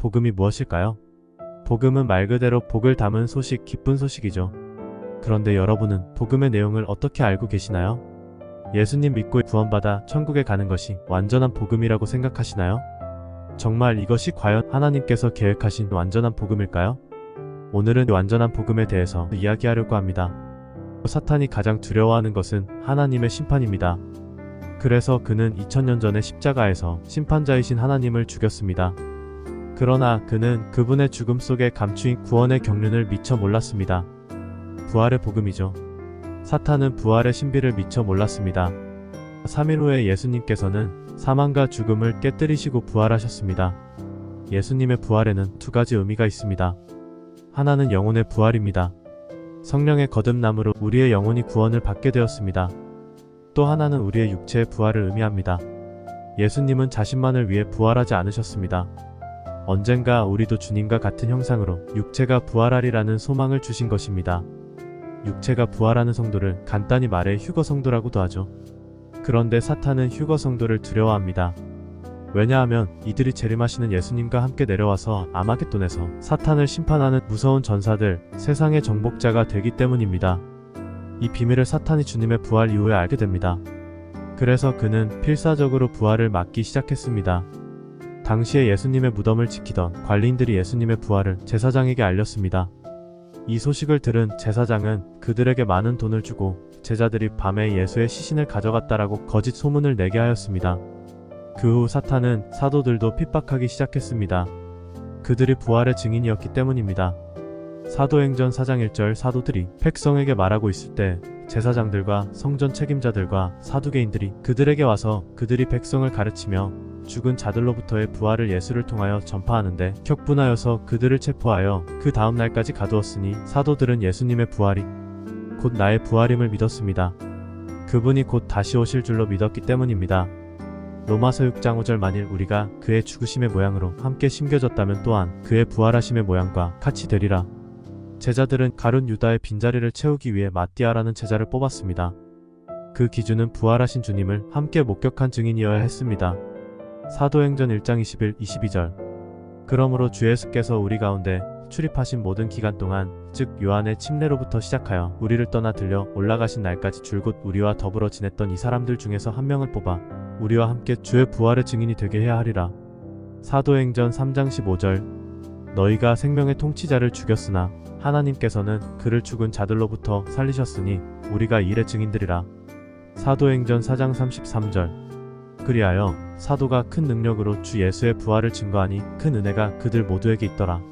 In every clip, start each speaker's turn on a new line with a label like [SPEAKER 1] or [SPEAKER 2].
[SPEAKER 1] 복음이 무엇일까요? 복음은 말 그대로 복을 담은 소식, 기쁜 소식이죠. 그런데 여러분은 복음의 내용을 어떻게 알고 계시나요? 예수님 믿고 구원받아 천국에 가는 것이 완전한 복음이라고 생각하시나요? 정말 이것이 과연 하나님께서 계획하신 완전한 복음일까요? 오늘은 완전한 복음에 대해서 이야기하려고 합니다. 사탄이 가장 두려워하는 것은 하나님의 심판입니다. 그래서 그는 2000년 전에 십자가에서 심판자이신 하나님을 죽였습니다. 그러나 그는 그분의 죽음 속에 감추인 구원의 경륜을 미처 몰랐습니다. 부활의 복음이죠. 사탄은 부활의 신비를 미처 몰랐습니다. 3일 후에 예수님께서는 사망과 죽음을 깨뜨리시고 부활하셨습니다. 예수님의 부활에는 두 가지 의미가 있습니다. 하나는 영혼의 부활입니다. 성령의 거듭남으로 우리의 영혼이 구원을 받게 되었습니다. 또 하나는 우리의 육체의 부활을 의미합니다. 예수님은 자신만을 위해 부활하지 않으셨습니다. 언젠가 우리도 주님과 같은 형상으로 육체가 부활하리라는 소망을 주신 것입니다. 육체가 부활하는 성도를 간단히 말해 휴거 성도라고도 하죠. 그런데 사탄은 휴거 성도를 두려워합니다. 왜냐하면 이들이 재림하시는 예수님과 함께 내려와서 아마겟돈에서 사탄을 심판하는 무서운 전사들, 세상의 정복자가 되기 때문입니다. 이 비밀을 사탄이 주님의 부활 이후에 알게 됩니다. 그래서 그는 필사적으로 부활을 막기 시작했습니다. 당시에 예수님의 무덤을 지키던 관리인들이 예수님의 부활을 제사장에게 알렸습니다. 이 소식을 들은 제사장은 그들에게 많은 돈을 주고 제자들이 밤에 예수의 시신을 가져갔다라고 거짓 소문을 내게 하였습니다. 그 후 사탄은 사도들도 핍박하기 시작했습니다. 그들이 부활의 증인이었기 때문입니다. 사도행전 4장 1절 사도들이 백성에게 말하고 있을 때 제사장들과 성전 책임자들과 사두개인들이 그들에게 와서 그들이 백성을 가르치며 죽은 자들로부터의 부활을 예수를 통하여 전파하는데 격분하여서 그들을 체포하여 그 다음 날까지 가두었으니 사도들은 예수님의 부활이 곧 나의 부활임을 믿었습니다. 그분이 곧 다시 오실 줄로 믿었기 때문입니다. 로마서 6장 5절 만일 우리가 그의 죽으심의 모양으로 함께 심겨졌다면 또한 그의 부활하심의 모양과 같이 되리라. 제자들은 가룟 유다의 빈자리를 채우기 위해 마띠아라는 제자를 뽑았습니다. 그 기준은 부활하신 주님을 함께 목격한 증인이어야 했습니다. 사도행전 1장 21, 22절 그러므로 주 예수께서 우리 가운데 출입하신 모든 기간 동안 즉 요한의 침례로부터 시작하여 우리를 떠나 들려 올라가신 날까지 줄곧 우리와 더불어 지냈던 이 사람들 중에서 한 명을 뽑아 우리와 함께 주의 부활의 증인이 되게 해야 하리라. 사도행전 3장 15절 너희가 생명의 통치자를 죽였으나 하나님께서는 그를 죽은 자들로부터 살리셨으니 우리가 이의 증인들이라. 사도행전 4장 33절 그리하여 사도가 큰 능력으로 주 예수의 부활을 증거하니 큰 은혜가 그들 모두에게 있더라.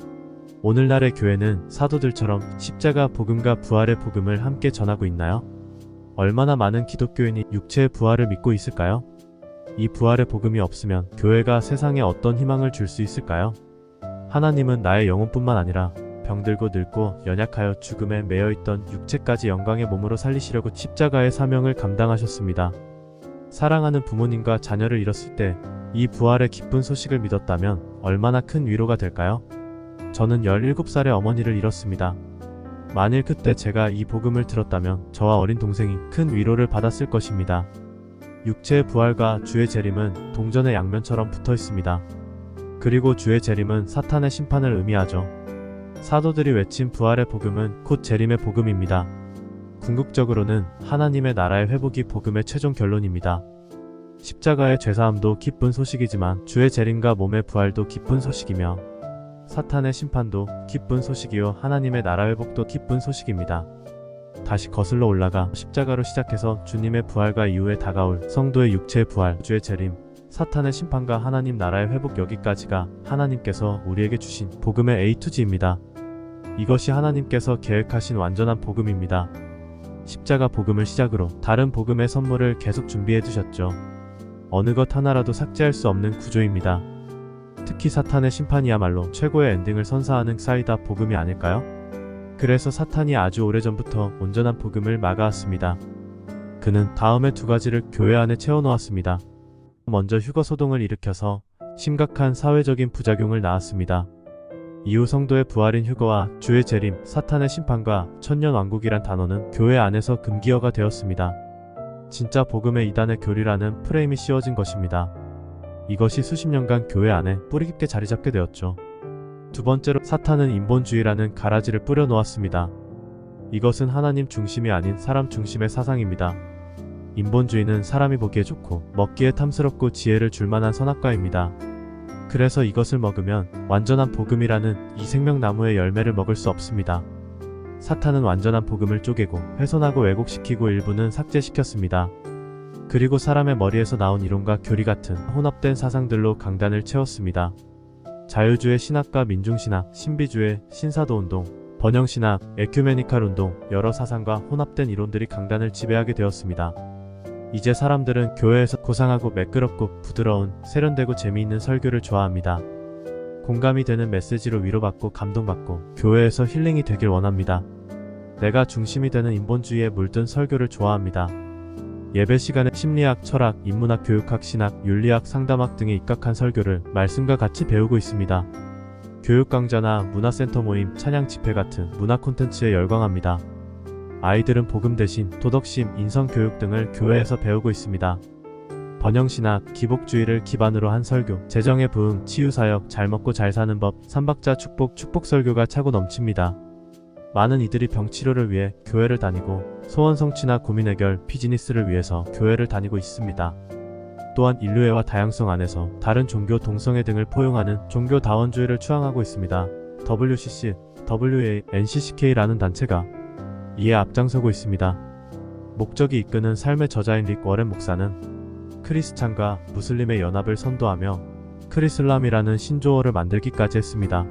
[SPEAKER 1] 오늘날의 교회는 사도들처럼 십자가 복음과 부활의 복음을 함께 전하고 있나요? 얼마나 많은 기독교인이 육체의 부활을 믿고 있을까요? 이 부활의 복음이 없으면 교회가 세상에 어떤 희망을 줄 수 있을까요? 하나님은 나의 영혼뿐만 아니라 병들고 늙고 연약하여 죽음에 매여있던 육체까지 영광의 몸으로 살리시려고 십자가의 사명을 감당하셨습니다. 사랑하는 부모님과 자녀를 잃었을 때 이 부활의 기쁜 소식을 믿었다면 얼마나 큰 위로가 될까요? 저는 17살의 어머니를 잃었습니다. 만일 그때 제가 이 복음을 들었다면 저와 어린 동생이 큰 위로를 받았을 것입니다. 육체의 부활과 주의 재림은 동전의 양면처럼 붙어 있습니다. 그리고 주의 재림은 사탄의 심판을 의미하죠. 사도들이 외친 부활의 복음은 곧 재림의 복음입니다. 궁극적으로는 하나님의 나라의 회복이 복음의 최종 결론입니다. 십자가의 죄사함도 기쁜 소식이지만 주의 재림과 몸의 부활도 기쁜 소식이며 사탄의 심판도 기쁜 소식이요 하나님의 나라 회복도 기쁜 소식입니다. 다시 거슬러 올라가 십자가로 시작해서 주님의 부활과 이후에 다가올 성도의 육체의 부활, 주의 재림, 사탄의 심판과 하나님 나라의 회복 여기까지가 하나님께서 우리에게 주신 복음의 A to G입니다. 이것이 하나님께서 계획하신 완전한 복음입니다. 십자가 복음을 시작으로 다른 복음의 선물을 계속 준비해 두셨죠. 어느 것 하나라도 삭제할 수 없는 구조입니다. 특히 사탄의 심판이야말로 최고의 엔딩을 선사하는 사이다 복음이 아닐까요? 그래서 사탄이 아주 오래전부터 온전한 복음을 막아왔습니다. 그는 다음의 두 가지를 교회 안에 채워놓았습니다. 먼저 휴거 소동을 일으켜서 심각한 사회적인 부작용을 낳았습니다. 이후 성도의 부활인 휴거와 주의 재림, 사탄의 심판과 천년왕국이란 단어는 교회 안에서 금기어가 되었습니다. 진짜 복음의 이단의 교리라는 프레임이 씌워진 것입니다. 이것이 수십 년간 교회 안에 뿌리 깊게 자리 잡게 되었죠. 두 번째로 사탄은 인본주의라는 가라지를 뿌려 놓았습니다. 이것은 하나님 중심이 아닌 사람 중심의 사상입니다. 인본주의는 사람이 보기에 좋고 먹기에 탐스럽고 지혜를 줄 만한 선악과입니다. 그래서 이것을 먹으면 완전한 복음이라는 이 생명나무의 열매를 먹을 수 없습니다. 사탄은 완전한 복음을 쪼개고 훼손하고 왜곡시키고 일부는 삭제시켰습니다. 그리고 사람의 머리에서 나온 이론과 교리 같은 혼합된 사상들로 강단을 채웠습니다. 자유주의 신학과 민중신학, 신비주의, 신사도운동, 번영신학, 에큐메니칼 운동, 여러 사상과 혼합된 이론들이 강단을 지배하게 되었습니다. 이제 사람들은 교회에서 고상하고 매끄럽고 부드러운 세련되고 재미있는 설교를 좋아합니다. 공감이 되는 메시지로 위로받고 감동받고 교회에서 힐링이 되길 원합니다. 내가 중심이 되는 인본주의에 물든 설교를 좋아합니다. 예배 시간에 심리학, 철학, 인문학, 교육학, 신학, 윤리학, 상담학 등의 입각한 설교를 말씀과 같이 배우고 있습니다. 교육 강좌나 문화센터 모임, 찬양 집회 같은 문화 콘텐츠에 열광합니다. 아이들은 복음 대신 도덕심, 인성교육 등을 교회에서 배우고 있습니다. 번영신학, 기복주의를 기반으로 한 설교, 재정의 부흥, 치유사역, 잘 먹고 잘 사는 법, 삼박자 축복, 축복설교가 차고 넘칩니다. 많은 이들이 병치료를 위해 교회를 다니고 소원 성취나 고민 해결, 비즈니스를 위해서 교회를 다니고 있습니다. 또한 인류애와 다양성 안에서 다른 종교 동성애 등을 포용하는 종교다원주의를 추앙하고 있습니다. WCC, WA, NCCK라는 단체가 이에 앞장서고 있습니다. 목적이 이끄는 삶의 저자인 릭 워렌 목사는 크리스찬과 무슬림의 연합을 선도하며 크리슬람이라는 신조어를 만들기까지 했습니다.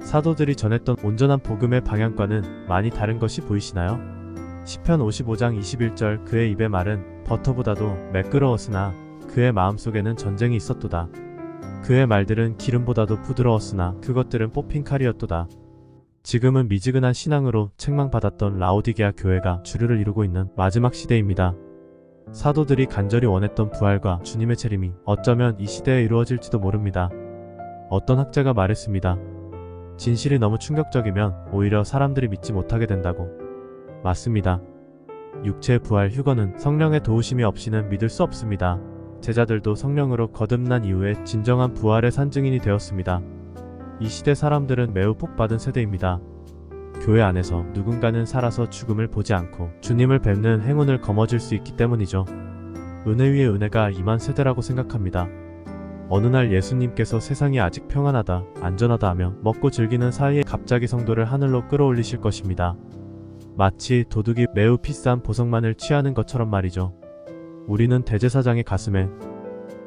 [SPEAKER 1] 사도들이 전했던 온전한 복음의 방향과는 많이 다른 것이 보이시나요? 시편 55장 21절 그의 입의 말은 버터보다도 매끄러웠으나 그의 마음속에는 전쟁이 있었도다. 그의 말들은 기름보다도 부드러웠으나 그것들은 뽑힌 칼이었도다. 지금은 미지근한 신앙으로 책망받았던 라오디게아 교회가 주류를 이루고 있는 마지막 시대입니다. 사도들이 간절히 원했던 부활과 주님의 재림이 어쩌면 이 시대에 이루어질지도 모릅니다. 어떤 학자가 말했습니다. 진실이 너무 충격적이면 오히려 사람들이 믿지 못하게 된다고. 맞습니다. 육체의 부활 휴거는 성령의 도우심이 없이는 믿을 수 없습니다. 제자들도 성령으로 거듭난 이후에 진정한 부활의 산증인이 되었습니다. 이 시대 사람들은 매우 복받은 세대입니다. 교회 안에서 누군가는 살아서 죽음을 보지 않고 주님을 뵙는 행운을 거머쥘 수 있기 때문이죠. 은혜 위에 은혜가 임한 세대라고 생각합니다. 어느 날 예수님께서 세상이 아직 평안하다, 안전하다 하며 먹고 즐기는 사이에 갑자기 성도를 하늘로 끌어올리실 것입니다. 마치 도둑이 매우 비싼 보석만을 취하는 것처럼 말이죠. 우리는 대제사장의 가슴에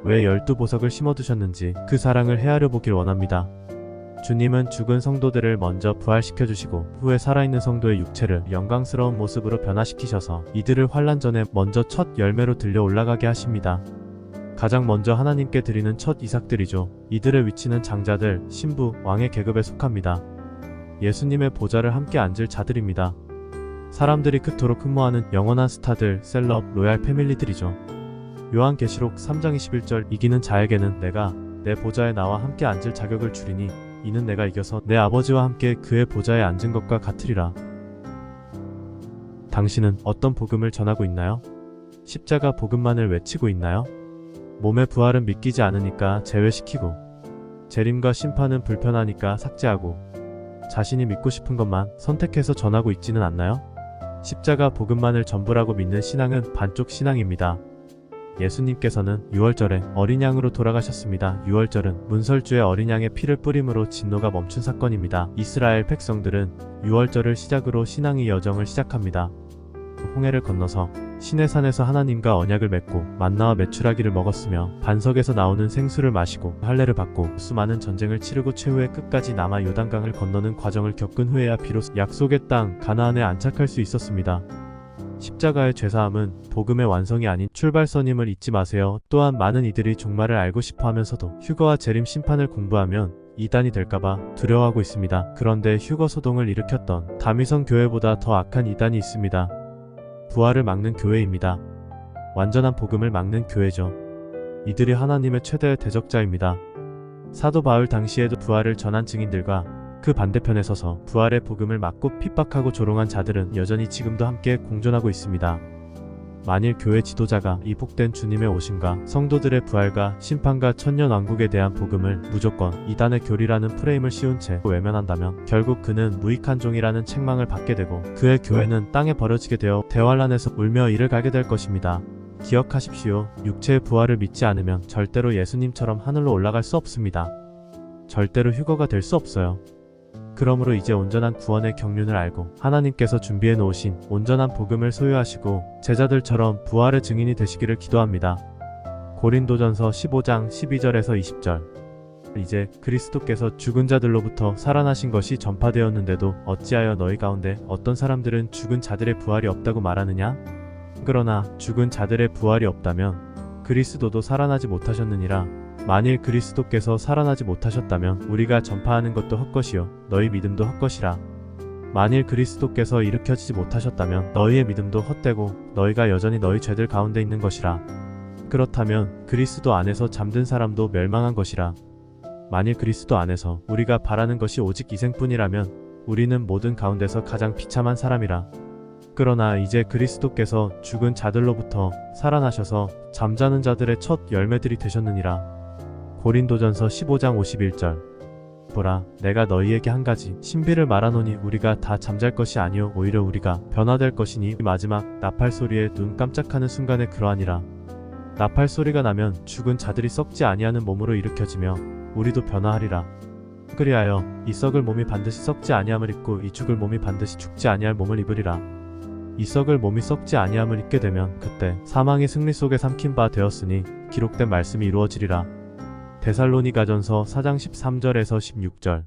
[SPEAKER 1] 왜 12보석을 심어두셨는지 그 사랑을 헤아려 보길 원합니다. 주님은 죽은 성도들을 먼저 부활시켜주시고 후에 살아있는 성도의 육체를 영광스러운 모습으로 변화시키셔서 이들을 환난 전에 먼저 첫 열매로 들려 올라가게 하십니다. 가장 먼저 하나님께 드리는 첫 이삭들이죠. 이들의 위치는 장자들, 신부, 왕의 계급에 속합니다. 예수님의 보좌를 함께 앉을 자들입니다. 사람들이 그토록 흠모하는 영원한 스타들, 셀럽, 로얄 패밀리들이죠. 요한계시록 3장 21절 이기는 자에게는 내가 내 보좌에 나와 함께 앉을 자격을 주리니 이는 내가 이겨서 내 아버지와 함께 그의 보좌에 앉은 것과 같으리라. 당신은 어떤 복음을 전하고 있나요? 십자가 복음만을 외치고 있나요? 몸의 부활은 믿기지 않으니까 제외시키고 재림과 심판은 불편하니까 삭제하고 자신이 믿고 싶은 것만 선택해서 전하고 있지는 않나요? 십자가 복음만을 전부라고 믿는 신앙은 반쪽 신앙입니다. 예수님께서는 유월절에 어린 양으로 돌아가셨습니다. 유월절은 문설주의 어린 양의 피를 뿌림으로 진노가 멈춘 사건입니다. 이스라엘 백성들은 유월절을 시작으로 신앙의 여정을 시작합니다. 홍해를 건너서 시내산에서 하나님과 언약을 맺고 만나와 메추라기를 먹었으며 반석에서 나오는 생수를 마시고 할례를 받고 수많은 전쟁을 치르고 최후의 끝까지 남아 요단강을 건너는 과정을 겪은 후에야 비로소 약속의 땅 가나안에 안착할 수 있었습니다. 십자가의 죄사함은 복음의 완성이 아닌 출발선임을 잊지 마세요. 또한 많은 이들이 종말을 알고 싶어 하면서도 휴거와 재림 심판을 공부하면 이단이 될까봐 두려워하고 있습니다. 그런데 휴거 소동을 일으켰던 다미성 교회보다 더 악한 이단이 있습니다. 부활을 막는 교회입니다. 완전한 복음을 막는 교회죠. 이들이 하나님의 최대의 대적자입니다. 사도 바울 당시에도 부활을 전한 증인들과 그 반대편에 서서 부활의 복음을 막고 핍박하고 조롱한 자들은 여전히 지금도 함께 공존하고 있습니다. 만일 교회 지도자가 이 복된 주님의 오심과 성도들의 부활과 심판과 천년왕국에 대한 복음을 무조건 이단의 교리라는 프레임을 씌운 채 외면한다면 결국 그는 무익한 종이라는 책망을 받게 되고 그의 교회는 땅에 버려지게 되어 대환란에서 울며 이를 가게 될 것입니다. 기억하십시오. 육체의 부활을 믿지 않으면 절대로 예수님처럼 하늘로 올라갈 수 없습니다. 절대로 휴거가 될 수 없어요. 그러므로 이제 온전한 구원의 경륜을 알고 하나님께서 준비해 놓으신 온전한 복음을 소유하시고 제자들처럼 부활의 증인이 되시기를 기도합니다. 고린도전서 15장 12절에서 20절. 이제 그리스도께서 죽은 자들로부터 살아나신 것이 전파되었는데도 어찌하여 너희 가운데 어떤 사람들은 죽은 자들의 부활이 없다고 말하느냐? 그러나 죽은 자들의 부활이 없다면 그리스도도 살아나지 못하셨느니라. 만일 그리스도께서 살아나지 못하셨다면 우리가 전파하는 것도 헛것이요 너희 믿음도 헛것이라. 만일 그리스도께서 일으켜지지 못하셨다면 너희의 믿음도 헛되고 너희가 여전히 너희 죄들 가운데 있는 것이라. 그렇다면 그리스도 안에서 잠든 사람도 멸망한 것이라. 만일 그리스도 안에서 우리가 바라는 것이 오직 이생뿐이라면 우리는 모든 가운데서 가장 비참한 사람이라. 그러나 이제 그리스도께서 죽은 자들로부터 살아나셔서 잠자는 자들의 첫 열매들이 되셨느니라. 고린도전서 15장 51절. 보라, 내가 너희에게 한 가지 신비를 말하노니 우리가 다 잠잘 것이 아니요 오히려 우리가 변화될 것이니 마지막 나팔 소리에 눈 깜짝하는 순간에 그러하니라. 나팔 소리가 나면 죽은 자들이 썩지 아니하는 몸으로 일으켜지며 우리도 변화하리라. 그리하여 이 썩을 몸이 반드시 썩지 아니함을 입고 이 죽을 몸이 반드시 죽지 아니할 몸을 입으리라. 이 썩을 몸이 썩지 아니함을 입게 되면 그때 사망이 승리 속에 삼킨 바 되었으니 기록된 말씀이 이루어지리라. 데살로니가전서 4장 13절에서 16절.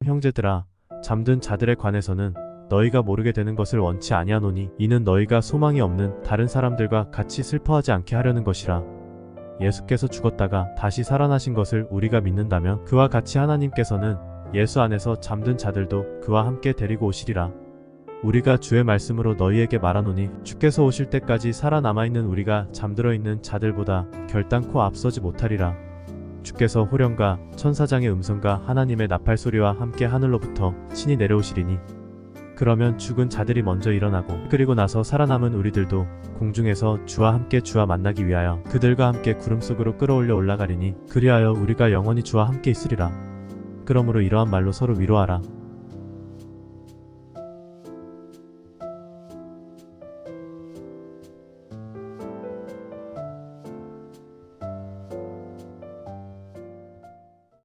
[SPEAKER 1] 형제들아, 잠든 자들에 관해서는 너희가 모르게 되는 것을 원치 아니하노니 이는 너희가 소망이 없는 다른 사람들과 같이 슬퍼하지 않게 하려는 것이라. 예수께서 죽었다가 다시 살아나신 것을 우리가 믿는다면 그와 같이 하나님께서는 예수 안에서 잠든 자들도 그와 함께 데리고 오시리라. 우리가 주의 말씀으로 너희에게 말하노니 주께서 오실 때까지 살아남아있는 우리가 잠들어 있는 자들보다 결단코 앞서지 못하리라. 주께서 호령과 천사장의 음성과 하나님의 나팔 소리와 함께 하늘로부터 친히 내려오시리니 그러면 죽은 자들이 먼저 일어나고 그리고 나서 살아남은 우리들도 공중에서 주와 함께 주와 만나기 위하여 그들과 함께 구름 속으로 끌어올려 올라가리니 그리하여 우리가 영원히 주와 함께 있으리라. 그러므로 이러한 말로 서로 위로하라.